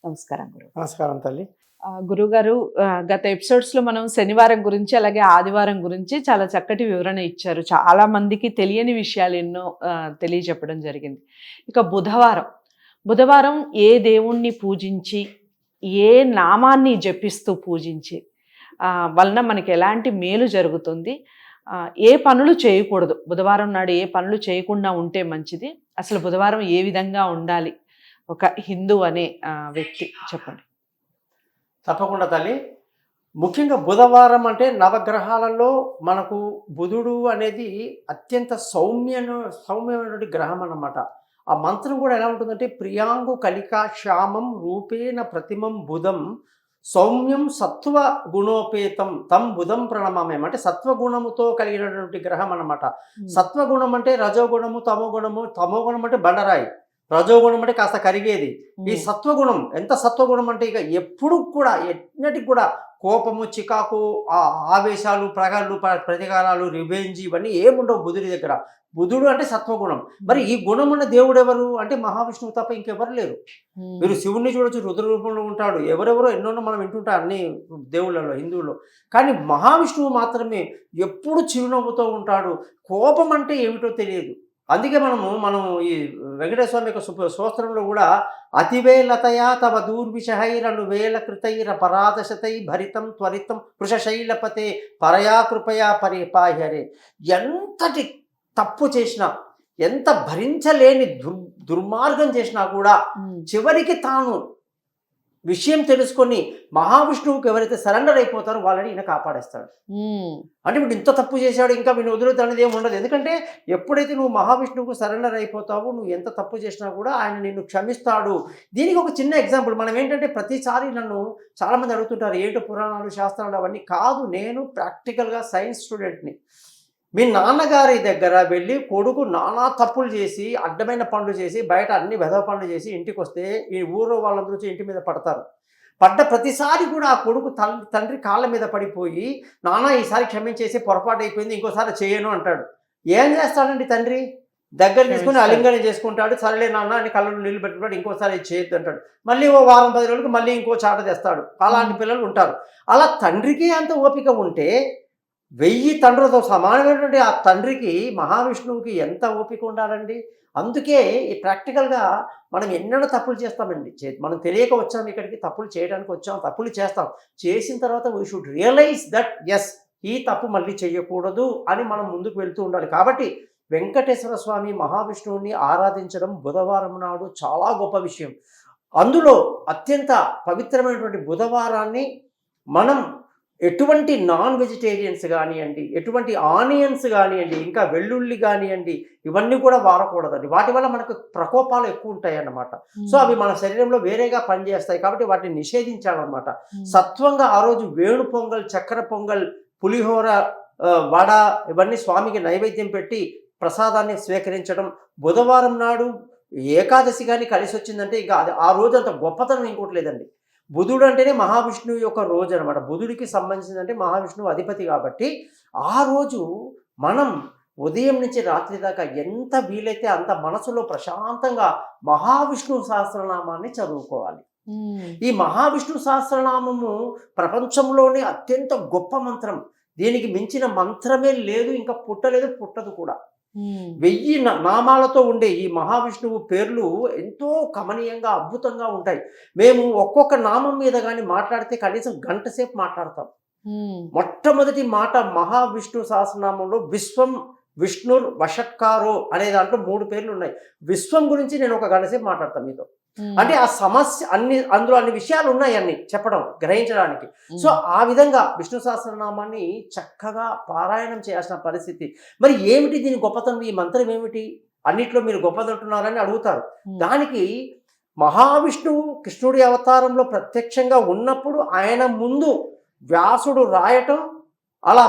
నమస్కారం గురు. నమస్కారం తల్లి. గురుగారు, గత ఎపిసోడ్స్‌లో మనం శనివారం గురించి, అలాగే ఆదివారం గురించి చాలా చక్కటి వివరణ ఇచ్చారు. చాలా మందికి తెలియని విషయాలు ఎన్నో తెలియజెప్పడం జరిగింది. ఇక బుధవారం ఏ దేవుణ్ణి పూజించి, ఏ నామాన్ని జపిస్తూ పూజించి వలన మనకి ఎలాంటి మేలు జరుగుతుంది, ఏ పనులు చేయకూడదు, బుధవారం నాడు ఏ పనులు చేయకుండా ఉంటే మంచిది, అసలు బుధవారం ఏ విధంగా ఉండాలి ఒక హిందూ అనే వ్యక్తి చెప్పండి. తప్పకుండా తల్లి. ముఖ్యంగా బుధవారం అంటే నవగ్రహాలలో మనకు బుధుడు అనేది అత్యంత సౌమ్యమైనటువంటి గ్రహం అన్నమాట. ఆ మంత్రం కూడా ఎలా ఉంటుందంటే ప్రియాంగు కలికా శ్యామం రూపేణ ప్రతిమం బుధం సౌమ్యం సత్వ గుణోపేతం తం బుధం ప్రణమామే. అంటే సత్వగుణముతో కలిగినటువంటి గ్రహం అన్నమాట. సత్వగుణం అంటే రజోగుణము, తమోగుణం అంటే బండరాయి, రజోగుణం అంటే కాస్త కరిగేది. ఈ సత్వగుణం ఎంత సత్వగుణం అంటే ఇక ఎప్పుడు కూడా ఎన్నటికి కూడా కోపము, చికాకు, ఆవేశాలు, ప్రతీకారాలు, రివెంజ్ ఇవన్నీ ఏముండవు బుధుడి దగ్గర. బుధుడు అంటే సత్వగుణం. మరి ఈ గుణం ఉన్న దేవుడు ఎవరు అంటే మహావిష్ణువు తప్ప ఇంకెవరు లేరు. మీరు శివుణ్ణి చూడొచ్చు, రుద్ర రూపంలో ఉంటాడు, ఎవరెవరో ఎన్నోన్నో మనం వింటుంటాం అన్ని దేవుళ్ళలో, హిందువుల్లో. కానీ మహావిష్ణువు మాత్రమే ఎప్పుడు చిరునవ్వుతో ఉంటాడు. కోపం అంటే ఏమిటో తెలియదు. అందుకే మనం ఈ వెంకటేశ్వర స్వామి యొక్క స్తోత్రంలో కూడా అతివేలతయా తవ దూర్విషహైరను వేల కృతైర పరాదశతై భరితం త్వరితం వృషశైలపతే పరయా కృపయా పరిపాహ్యరే. ఎంతటి తప్పు చేసినా, ఎంత భరించలేని దుర్మార్గం చేసినా కూడా చివరికి తాను విషయం తెలుసుకొని మహావిష్ణువుకి ఎవరైతే సరెండర్ అయిపోతారో వాళ్ళని ఈయన కాపాడేస్తాడు. అంటే ఇప్పుడు ఇంత తప్పు చేశాడు, ఇంకా వీళ్ళు వదులుతానేది ఏమి ఉండదు. ఎందుకంటే ఎప్పుడైతే నువ్వు మహావిష్ణువుకు సరెండర్ అయిపోతావో, నువ్వు ఎంత తప్పు చేసినా కూడా ఆయన నిన్ను క్షమిస్తాడు. దీనికి ఒక చిన్న ఎగ్జాంపుల్. మనం ఏంటంటే ప్రతిసారి నన్ను చాలామంది అడుగుతుంటారు ఏంటో పురాణాలు, శాస్త్రాలు అవన్నీ కాదు. నేను ప్రాక్టికల్గా సైన్స్ స్టూడెంట్ని. మీ నాన్నగారి దగ్గర వెళ్ళి కొడుకు నానా తప్పులు చేసి, అడ్డమైన పనులు చేసి, బయట అన్ని వెధవ పనులు చేసి ఇంటికి వస్తే ఈ ఊరో వాళ్ళందరూ వచ్చి ఇంటి మీద పడతారు. పడ్డ ప్రతిసారి కూడా ఆ కొడుకు తండ్రి కాళ్ళ మీద పడిపోయి నాన్న ఈసారి క్షమించేసి పొరపాటు అయిపోయింది, ఇంకోసారి చేయను అంటాడు. ఏం చేస్తాడండి తండ్రి? దగ్గర తీసుకుని అలింగనం చేసుకుంటాడు. సరేలే నాన్న అని కళ్ళలో నీళ్ళు పెట్టుకుంటాడు, ఇంకోసారి చేయొద్దు అంటాడు. మళ్ళీ ఓ వారం 10 రోజులకు మళ్ళీ ఇంకో చాట తెస్తాడు. అలాంటి పిల్లలు ఉంటారు. అలా తండ్రికి అంత ఓపిక ఉంటే 1000 తండ్రులతో సమానమైనటువంటి ఆ తండ్రికి మహావిష్ణువుకి ఎంత ఓపిక ఉండాలండి. అందుకే ఈ ప్రాక్టికల్గా మనం ఎన్నెన్నో తప్పులు చేస్తామండి. మనం తెలియక వచ్చాం ఇక్కడికి, తప్పులు చేయడానికి వచ్చాం, తప్పులు చేస్తాం. చేసిన తర్వాత వీ షుడ్ రియలైజ్ దట్ ఎస్ ఈ తప్పు మళ్ళీ చేయకూడదు అని మనం ముందుకు వెళ్తూ ఉండాలి. కాబట్టి వెంకటేశ్వర స్వామి మహావిష్ణువుని ఆరాధించడం బుధవారం నాడు చాలా గొప్ప విషయం. అందులో అత్యంత పవిత్రమైనటువంటి బుధవారాన్ని మనం ఎటువంటి నాన్ వెజిటేరియన్స్ కానివ్వండి, ఎటువంటి ఆనియన్స్ కానివ్వండి, ఇంకా వెల్లుల్లి కానివ్వండి, ఇవన్నీ కూడా వాడకూడదండి. వాటి వల్ల మనకు ప్రకోపాలు ఎక్కువ ఉంటాయి అన్నమాట. సో అవి మన శరీరంలో వేరేగా పనిచేస్తాయి. కాబట్టి వాటిని నిషేధించాలన్నమాట. సత్వంగా ఆ రోజు వేణు పొంగల్, చక్కెర పొంగల్, పులిహోర, వడ ఇవన్నీ స్వామికి నైవేద్యం పెట్టి ప్రసాదాన్ని స్వీకరించడం. బుధవారం నాడు ఏకాదశి కానీ కలిసి వచ్చిందంటే ఇంకా అది ఆ రోజు అంత గొప్పతనం ఇంకోటి లేదండి. బుధుడు అంటేనే మహావిష్ణువు యొక్క రోజు అనమాట. బుధుడికి సంబంధించిందంటే మహావిష్ణువు అధిపతి. కాబట్టి ఆ రోజు మనం ఉదయం నుంచి రాత్రి దాకా ఎంత వీలైతే అంత మనసులో ప్రశాంతంగా మహావిష్ణువు సహస్రనామాన్ని చదువుకోవాలి. ఈ మహావిష్ణు సహస్రనామము ప్రపంచంలోనే అత్యంత గొప్ప మంత్రం. దీనికి మించిన మంత్రమే లేదు, ఇంకా పుట్టలేదు, పుట్టదు కూడా. 1000 నామాలతో ఉండే ఈ మహావిష్ణువు పేర్లు ఎంతో కమనీయంగా, అద్భుతంగా ఉంటాయి. మేము ఒక్కొక్క నామం మీద కానీ మాట్లాడితే కనీసం గంట సేపు మాట్లాడతాం. మొట్టమొదటి మాట మహావిష్ణు సహస్రనామంలో విశ్వం విష్ణుర్ వషట్కారో అనే దాంట్లో 3 పేర్లు ఉన్నాయి. విశ్వం గురించి నేను ఒక గంట సేపు మాట్లాడతాను మీతో. అంటే ఆ సమస్య అందులో అన్ని విషయాలు ఉన్నాయి అన్ని చెప్పడం, గ్రహించడానికి. సో ఆ విధంగా విష్ణు సహస్రనామాన్ని చక్కగా పారాయణం చేయాల్సిన పరిస్థితి. మరి ఏమిటి దీని గొప్పతనం, ఈ మంత్రం ఏమిటి, అన్నిట్లో మీరు గొప్పదంటున్నారని అడుగుతారు. దానికి మహావిష్ణువు కృష్ణుడి అవతారంలో ప్రత్యక్షంగా ఉన్నప్పుడు ఆయన ముందు వ్యాసుడు రాయటం, అలా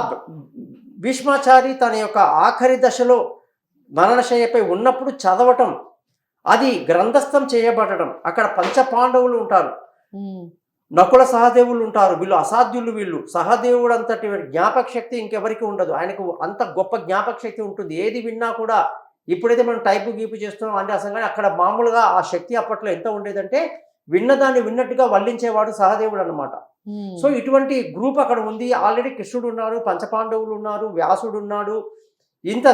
భీష్మాచారి తన యొక్క ఆఖరి దశలో మరణశయ్యపై ఉన్నప్పుడు చదవటం, అది గ్రంథస్థం చేయబడడం. అక్కడ పంచపాండవులు ఉంటారు, నకుల సహదేవులు ఉంటారు. వీళ్ళు అసాధ్యులు. వీళ్ళు సహదేవుడు అంతటి జ్ఞాపక శక్తి ఇంకెవరికి ఉండదు. ఆయనకు అంత గొప్ప జ్ఞాపక శక్తి ఉంటుంది. ఏది విన్నా కూడా ఇప్పుడైతే మనం టైపు గీపు చేస్తున్నాం అంటే అసలు, కానీ అక్కడ మామూలుగా ఆ శక్తి అప్పట్లో ఎంత ఉండేదంటే విన్నదాన్ని విన్నట్టుగా వల్లించేవాడు సహదేవుడు అన్నమాట. సో ఇటువంటి గ్రూప్ అక్కడ ఉంది. ఆల్రెడీ కృష్ణుడు ఉన్నారు, పంచపాండవులు ఉన్నారు, వ్యాసుడు ఉన్నాడు, ఇంత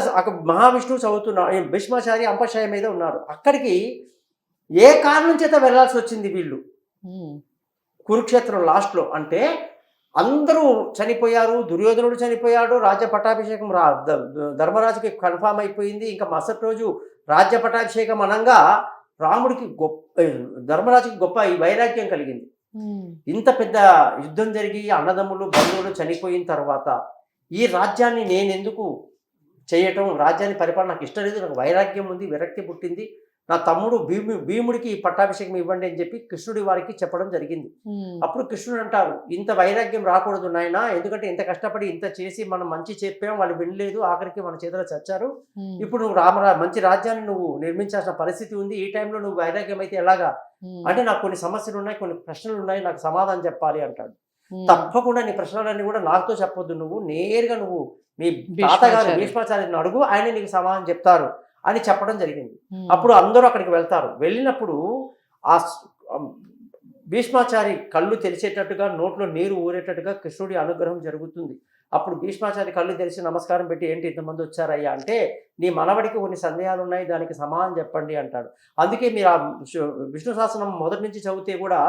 మహావిష్ణువు చదువుతున్నాడు, భీష్మాచారి అంపశయ మీద ఉన్నారు. అక్కడికి ఏ కారణం చేత వెళ్లాల్సి వచ్చింది వీళ్ళు కురుక్షేత్రం లాస్ట్లో అంటే అందరూ చనిపోయారు. దుర్యోధనుడు చనిపోయాడు, రాజ్య పట్టాభిషేకం ధర్మరాజుకి కన్ఫామ్ అయిపోయింది. ఇంకా మరుసటి రోజు రాజ్య పట్టాభిషేకం అనంగా రాముడికి ధర్మరాజుకి గొప్ప వైరాగ్యం కలిగింది. ఇంత పెద్ద యుద్ధం జరిగి అన్నదమ్ములు బంధువులు చనిపోయిన తర్వాత ఈ రాజ్యాన్ని నేనెందుకు చేయటం, రాజ్యాన్ని పరిపాలన నాకు ఇష్టం లేదు, నాకు వైరాగ్యం ఉంది, విరక్తి పుట్టింది, నా తమ్ముడు భీముడికి పట్టాభిషేకం ఇవ్వండి అని చెప్పి కృష్ణుడి వారికి చెప్పడం జరిగింది. అప్పుడు కృష్ణుడు అంటారు, ఇంత వైరాగ్యం రాకూడదు నాయన, ఎందుకంటే ఇంత కష్టపడి ఇంత చేసి మనం మంచి చెప్పాం, వాళ్ళు వినలేదు, ఆఖరికి మన చేతిలో చచ్చారు. ఇప్పుడు నువ్వు మంచి రాజ్యాన్ని నువ్వు నిర్మించాల్సిన పరిస్థితి ఉంది, ఈ టైంలో నువ్వు వైరాగ్యం అయితే ఎలాగా అంటే నాకు కొన్ని సమస్యలు ఉన్నాయి, కొన్ని ప్రశ్నలు ఉన్నాయి, నాకు సమాధానం చెప్పాలి అంటాడు. తప్పకుండా నీ ప్రశ్నలన్నీ కూడా నాతో చెప్పొద్దు, నువ్వు నేరుగా నువ్వు మీ తాతగారు భీష్మాచార్యుని అడుగు, ఆయన నీకు సమాధానం చెప్తారు అని చెప్పడం జరిగింది. అప్పుడు అందరూ అక్కడికి వెళ్తారు. వెళ్ళినప్పుడు ఆ భీష్మాచారి కళ్ళు తెరిచేటట్టుగా నోట్లో నీరు ఊరేటట్టుగా కృష్ణుడి అనుగ్రహం జరుగుతుంది. అప్పుడు భీష్మాచారి కళ్ళు తెరిచి నమస్కారం పెట్టి, ఏంటి ఇంతమంది వచ్చారయ్యా అంటే, నీ మనవడికి కొన్ని సందేహాలు ఉన్నాయి, దానికి సమాధానం చెప్పండి అంటాడు. అందుకే మీరు ఆ విష్ణు సహస్రనామం మొదటి నుంచి చదివితే కూడా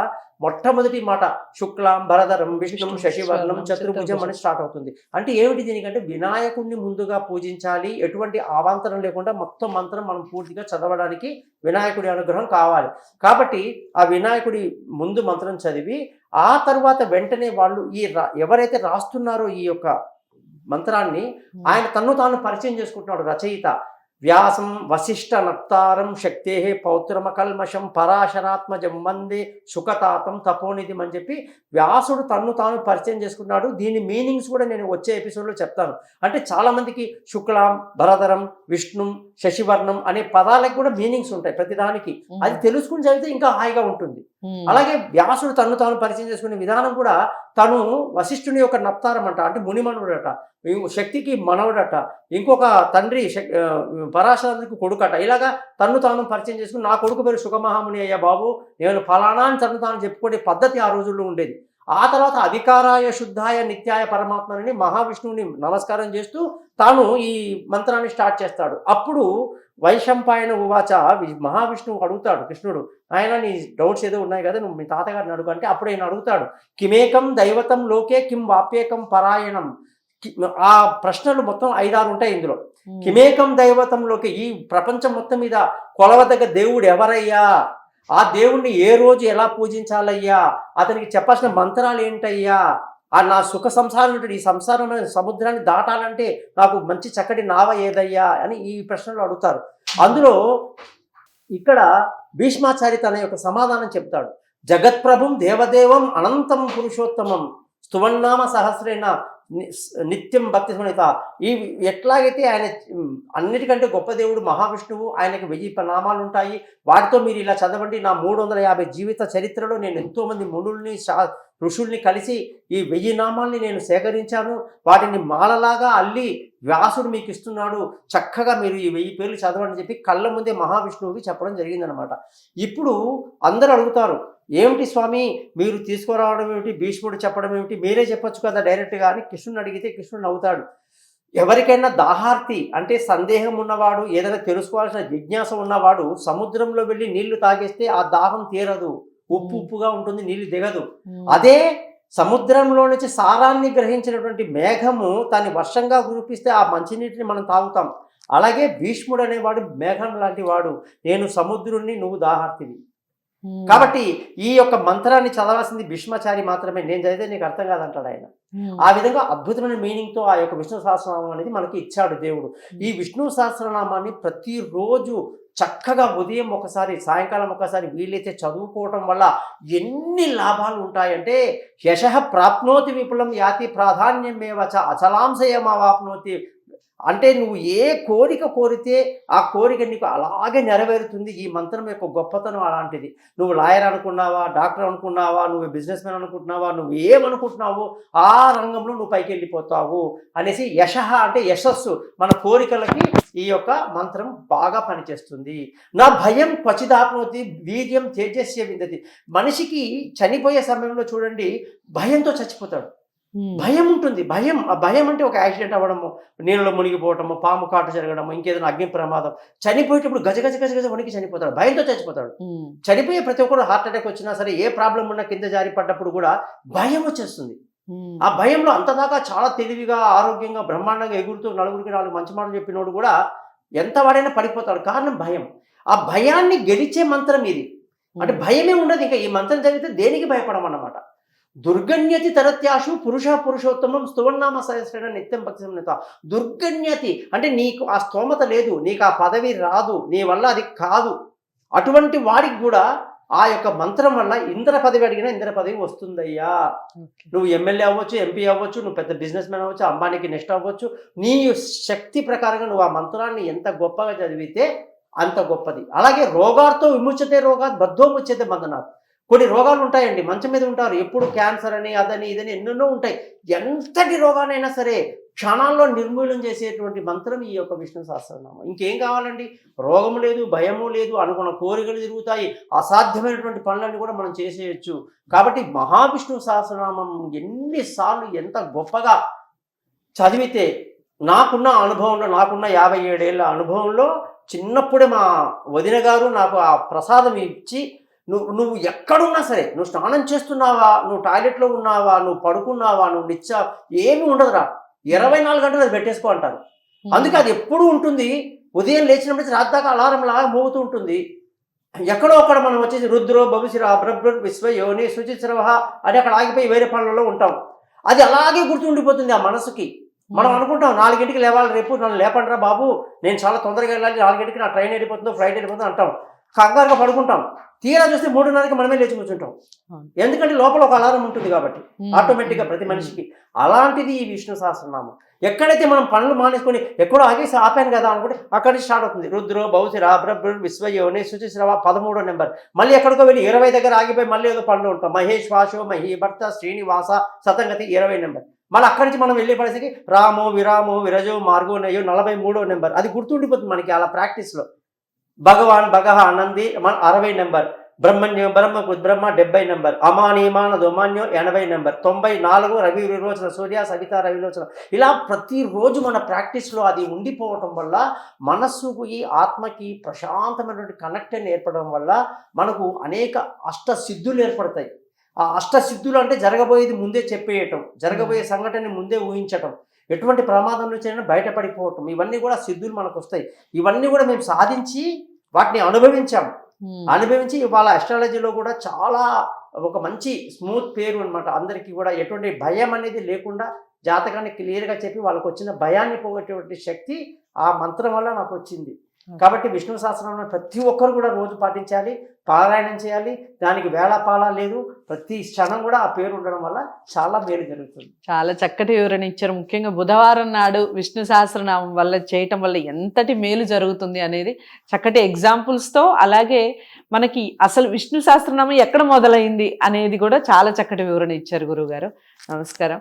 మొట్టమొదటి మాట శుక్లాం భరధరం విష్ణుం శశివర్ణం చతుర్భుజం అని స్టార్ట్ అవుతుంది. అంటే ఏమిటి దీనికంటే వినాయకుడిని ముందుగా పూజించాలి, ఎటువంటి అవాంతరం లేకుండా మొత్తం మంత్రం మనం పూర్తిగా చదవడానికి వినాయకుడి అనుగ్రహం కావాలి. కాబట్టి ఆ వినాయకుడి ముందు మంత్రం చదివి ఆ తర్వాత వెంటనే వాళ్ళు ఎవరైతే రాస్తున్నారో ఈ యొక్క మంత్రాన్ని ఆయన తన్ను తాను పరిచయం చేసుకుంటున్నాడు రచయిత. వ్యాసం వశిష్ఠ నప్తారం శక్తే పౌత్రమకల్మషం పరాశరాత్మజం వందే సుఖతాతం తపోనిధిం అని చెప్పి వ్యాసుడు తన్ను తాను పరిచయం చేసుకున్నాడు. దీని మీనింగ్స్ కూడా నేను వచ్చే ఎపిసోడ్లో చెప్తాను. అంటే చాలామందికి శుక్లాం భరధరం విష్ణుం శశివర్ణం అనే పదాలకు కూడా మీనింగ్స్ ఉంటాయి ప్రతిదానికి. అది తెలుసుకుని చదివితే ఇంకా హాయిగా ఉంటుంది. అలాగే వ్యాసుడు తన్ను తాను పరిచయం చేసుకునే విధానం కూడా, తను వశిష్ఠుని యొక్క నప్తారం అంట, అంటే మునిమనుడట, శక్తికి మనవడట, ఇంకొక తండ్రి పరాశరానికి కొడుకట. ఇలాగా తన్ను తాను పరిచయం చేసుకుని, నా కొడుకు పేరు సుఖమహాముని అయ్యా బాబు, నేను ఫలానా అని తను తాను చెప్పుకునే పద్ధతి ఆ రోజుల్లో ఉండేది. ఆ తర్వాత అధికారాయ శుద్ధాయ నిత్యాయ పరమాత్మని మహావిష్ణువుని నమస్కారం చేస్తూ తాను ఈ మంత్రాన్ని స్టార్ట్ చేస్తాడు. అప్పుడు వైశంపాయన ఉవాచ, మహావిష్ణువు అడుగుతాడు కృష్ణుడు, ఆయన నీ డౌట్స్ ఏదో ఉన్నాయి కదా, నువ్వు మీ తాతగారిని అడుగు అంటే, అప్పుడు ఆయన అడుగుతాడు, కిమేకం దైవతం లోకే కిం వాప్యేకం పరాయణం. ఆ ప్రశ్నలు మొత్తం 5-6 ఉంటాయి ఇందులో. కిమేకం దైవతంలోకి, ఈ ప్రపంచం మొత్తం మీద కొలవదగ్గ దేవుడు ఎవరయ్యా, ఆ దేవుణ్ణి ఏ రోజు ఎలా పూజించాలయ్యా, అతనికి చెప్పాల్సిన మంత్రాలు ఏంటయ్యా, ఆ నా సుఖ సంసారం ఈ సంసారమైన సముద్రాన్ని దాటాలంటే నాకు మంచి చక్కటి నావ ఏదయ్యా అని ఈ ప్రశ్నలు అడుగుతారు. అందులో ఇక్కడ భీష్మాచారి తన యొక్క సమాధానం చెప్తాడు. జగత్ప్రభుం దేవదేవం అనంతం పురుషోత్తమం స్తువన్నామ సహస్రేణ నిత్యం భక్తి స్మృత. ఈ ఎట్లాగైతే ఆయన అన్నిటికంటే గొప్ప దేవుడు మహావిష్ణువు, ఆయనకి 1000 నామాలు ఉంటాయి, వాటితో మీరు ఇలా చదవండి. నా 350 జీవిత చరిత్రలో నేను ఎంతోమంది మునుల్ని ఋషుల్ని కలిసి ఈ 1000 నామాల్ని నేను సేకరించాను, వాటిని మాలలాగా అల్లి వ్యాసుడు మీకు ఇస్తున్నాడు, చక్కగా మీరు ఈ 1000 పేర్లు చదవండి అని చెప్పి కళ్ళ ముందే మహావిష్ణువుకి చెప్పడం జరిగిందనమాట. ఇప్పుడు అందరూ అడుగుతారు, ఏమిటి స్వామి మీరు తీసుకురావడం ఏమిటి, భీష్ముడు చెప్పడం ఏమిటి, మీరే చెప్పొచ్చు కదా డైరెక్ట్గా అని కృష్ణుని అడిగితే కృష్ణుడు నవ్వుతాడు. ఎవరికైనా దాహార్తి అంటే సందేహం ఉన్నవాడు, ఏదైనా తెలుసుకోవాల్సిన జిజ్ఞాస ఉన్నవాడు సముద్రంలో వెళ్ళి నీళ్లు తాగేస్తే ఆ దాహం తీరదు, ఉప్పుగా ఉంటుంది, నీళ్లు దిగదు. అదే సముద్రంలో నుంచి సారాన్ని గ్రహించినటువంటి మేఘము దాన్ని వర్షంగా కురిపిస్తే ఆ మంచినీటిని మనం తాగుతాం. అలాగే భీష్ముడు అనేవాడు మేఘం లాంటి వాడు, నేను సముద్రుణ్ణి, నువ్వు దాహార్తివి. కాబట్టి ఈ యొక్క మంత్రాన్ని చదవాల్సింది భీష్మాచారి మాత్రమే, నేను చదివితే నీకు అర్థం కాదంటాడు ఆయన. ఆ విధంగా అద్భుతమైన మీనింగ్తో ఆ యొక్క విష్ణు సహస్రనామం అనేది మనకి ఇచ్చాడు దేవుడు. ఈ విష్ణు సహస్రనామాన్ని ప్రతిరోజు చక్కగా ఉదయం ఒకసారి సాయంకాలం ఒకసారి వీలైతే చదువుకోవటం వల్ల ఎన్ని లాభాలు ఉంటాయంటే, యశః ప్రాప్నోతి విపులం యాతి ప్రాధాన్యమేవచ అచలాంశయమావాప్నోతి అంటే నువ్వు ఏ కోరిక కోరితే ఆ కోరిక నీకు అలాగే నెరవేరుతుంది. ఈ మంత్రం యొక్క గొప్పతనం అలాంటిది. నువ్వు లాయర్ అనుకున్నావా, డాక్టర్ అనుకున్నావా, నువ్వు బిజినెస్ మ్యాన్ అనుకుంటున్నావా, నువ్వు ఏమనుకుంటున్నావో ఆ రంగంలో నువ్వు పైకి వెళ్ళిపోతావు అనేసి యశః అంటే యశస్సు. మన కోరికలకి ఈ యొక్క మంత్రం బాగా పనిచేస్తుంది. నా భయం క్వచిదాప్నోతి వీర్యం తేజస్య విందతి. మనిషికి చనిపోయే సమయంలో చూడండి భయంతో చచ్చిపోతాడు. భయం ఉంటుంది. ఆ భయం అంటే ఒక యాక్సిడెంట్ అవ్వడము, నీళ్ళలో మునిగిపోవటము, పాము కాటు జరగడము, ఇంకేదైనా అగ్ని ప్రమాదం, చనిపోయేటప్పుడు గజ గజ గజ గజ వణికి చనిపోతాడు, భయంతో చచ్చిపోతాడు. చనిపోయే ప్రతి ఒక్కరు హార్ట్ అటాక్ వచ్చినా సరే, ఏ ప్రాబ్లం ఉన్నా కింద జారి పడ్డప్పుడు కూడా భయం వచ్చేస్తుంది. ఆ భయంలో అంతదాకా చాలా తెలివిగా ఆరోగ్యంగా బ్రహ్మాండంగా ఎగురుతూ నలుగురికి 4 మంచి మాటలు చెప్పినోడు కూడా ఎంత వాడైనా పడిపోతాడు. కారణం భయం. ఆ భయాన్ని గెలిచే మంత్రం ఇది. అంటే భయమే ఉండదు. ఇంకా ఈ మంత్రం చదివితే దేనికి భయపడమన్నమాట. దుర్గణ్యతి తరత్యాశు పురుషోత్తమం స్తువన్నామ సహస్రేణ నిత్యం భక్తి సమన్విత. దుర్గణ్యతి అంటే నీకు ఆ స్తోమత లేదు, నీకు ఆ పదవి రాదు, నీ వల్ల అది కాదు. అటువంటి వాడికి కూడా ఆ యొక్క మంత్రం వల్ల ఇంద్ర పదవి అడిగినా ఇంద్ర పదవి వస్తుందయ్యా. నువ్వు ఎమ్మెల్యే అవ్వచ్చు, ఎంపీ అవ్వచ్చు, నువ్వు పెద్ద బిజినెస్ మ్యాన్ అవ్వచ్చు, అంబానీకి నెక్స్ట్ అవ్వచ్చు. నీ శక్తి ప్రకారంగా నువ్వు ఆ మంత్రాన్ని ఎంత గొప్పగా చదివితే అంత గొప్పది. అలాగే రోగాలతో విముచ్యతే రోగాత్ బద్ధో ముచ్యతే బంధనాత్. కొన్ని రోగాలు ఉంటాయండి, మంచం మీద ఉంటారు, ఎప్పుడు క్యాన్సర్ అని అదని ఇదని ఎన్నెన్నో ఉంటాయి. ఎంతటి రోగానైనా సరే క్షణాల్లో నిర్మూలన చేసేటువంటి మంత్రం ఈ యొక్క విష్ణు సహస్రనామం. ఇంకేం కావాలండి? రోగము లేదు, భయము లేదు, అనుకున్న కోరికలు తిరుగుతాయి, అసాధ్యమైనటువంటి పనులన్నీ కూడా మనం చేసేయచ్చు. కాబట్టి మహావిష్ణు సహస్రనామం ఎన్నిసార్లు ఎంత గొప్పగా చదివితే, నాకున్న అనుభవంలో, నాకున్న 57 ఏళ్ళ అనుభవంలో చిన్నప్పుడే మా వదిన గారు నాకు ఆ ప్రసాదం ఇచ్చి, నువ్వు ఎక్కడున్నా సరే, నువ్వు స్నానం చేస్తున్నావా, నువ్వు టాయిలెట్లో ఉన్నావా, నువ్వు పడుకున్నావా, నువ్వు నిచ్చా, ఏమీ ఉండదురా, 24 గంటలు అది పెట్టేసుకో అంటారు. అందుకే అది ఎప్పుడూ ఉంటుంది. ఉదయం లేచినప్పుడు రాత్రి దాకా అలారం లాగా మోగుతూ ఉంటుంది. ఎక్కడో అక్కడ మనం వచ్చేసి రుద్రో భవిష్యరా బ్రహ్మ విశ్వ యోని శుచిశ్రవ అని అక్కడ ఆగిపోయి వేరే పనులలో ఉంటాం. అది అలాగే గుర్తుండిపోతుంది ఆ మనసుకి. మనం అనుకుంటాం 4 గంటలకు లేవాలి, రేపు నన్ను లేపండిరా బాబు, నేను చాలా తొందరగా వెళ్ళాలి, 4 గంటలకు నా ట్రైన్ వెళ్ళిపోతుందో ఫ్లైట్ వెళ్ళిపోతుందో అంటాం. కంగారుగా పడుకుంటాం. తీరా చూస్తే 3:30కి మనమే లేచి కూర్చుంటాం. ఎందుకంటే లోపల ఒక అలారం ఉంటుంది కాబట్టి ఆటోమేటిక్గా ప్రతి మనిషికి. అలాంటిది ఈ విష్ణు సహస్రనామం. ఎక్కడైతే మనం పనులు మానేసుకొని ఎక్కడో ఆగేసి ఆపాను కదా అనుకుంటే అక్కడి నుంచి స్టార్ట్ అవుతుంది. రుద్రో భౌసిరా బ్రహ్మ విశ్వయోని శుచిశ్రవ 13వ నెంబర్. మళ్ళీ ఎక్కడికో వెళ్ళి 20 దగ్గర ఆగిపోయి మళ్ళీ ఏదో పనులు ఉంటాం. మహేష్ వాషో మహి భర్త శ్రీనివాస శతంగతి 20 నెంబర్. మళ్ళీ అక్కడి నుంచి మనం వెళ్ళే పరిస్థితికి రామో విరామో విరజో మార్గో నయో 43వ నెంబర్. అది గుర్తుండిపోతుంది మనకి అలా ప్రాక్టీస్లో. భగవాన్ భగహ ఆనంది 60 నెంబర్. బ్రహ్మణ్యం బ్రహ్మ 70 నెంబర్. అమానీమాన దోమాన్యం 80 నెంబర్. 94 రవి విరోచన సూర్య సవిత రవిలోచన. ఇలా ప్రతిరోజు మన ప్రాక్టీస్లో అది ఉండిపోవటం వల్ల మనస్సుకి ఆత్మకి ప్రశాంతమైనటువంటి కనెక్షన్ ఏర్పడడం వల్ల మనకు అనేక అష్టసిద్ధులు ఏర్పడతాయి. ఆ అష్టసిద్ధులు అంటే జరగబోయేది ముందే చెప్పేయటం, జరగబోయే సంఘటనని ముందే ఊహించటం, ఎటువంటి ప్రమాదం నుంచి అయినా బయటపడిపోవటం, ఇవన్నీ కూడా సిద్ధులు మనకు వస్తాయి. ఇవన్నీ కూడా మేము సాధించి వాటిని అనుభవించి ఇవాళ అస్ట్రాలజీలో కూడా చాలా ఒక మంచి స్మూత్ పేరు అనమాట. అందరికీ కూడా ఎటువంటి భయం అనేది లేకుండా జాతకాన్ని క్లియర్గా చెప్పి వాళ్ళకు వచ్చిన భయాన్ని పోగొట్టేటువంటి శక్తి ఆ మంత్రం వల్ల నాకు వచ్చింది. కాబట్టి విష్ణు సహస్రనామం ప్రతి ఒక్కరు కూడా రోజు పాటించాలి, పారాయణం చేయాలి. దానికి వేళాపాలా లేదు. ప్రతి క్షణం కూడా ఆ పేరు ఉండడం వల్ల చాలా మేలు జరుగుతుంది. చాలా చక్కటి వివరణ ఇచ్చారు. ముఖ్యంగా బుధవారం నాడు విష్ణు సహస్రనామం వల్ల చేయటం వల్ల ఎంతటి మేలు జరుగుతుంది అనేది చక్కటి ఎగ్జాంపుల్స్తో, అలాగే మనకి అసలు విష్ణు సహస్రనామం ఎక్కడ మొదలైంది అనేది కూడా చాలా చక్కటి వివరణ ఇచ్చారు గురువుగారు. నమస్కారం.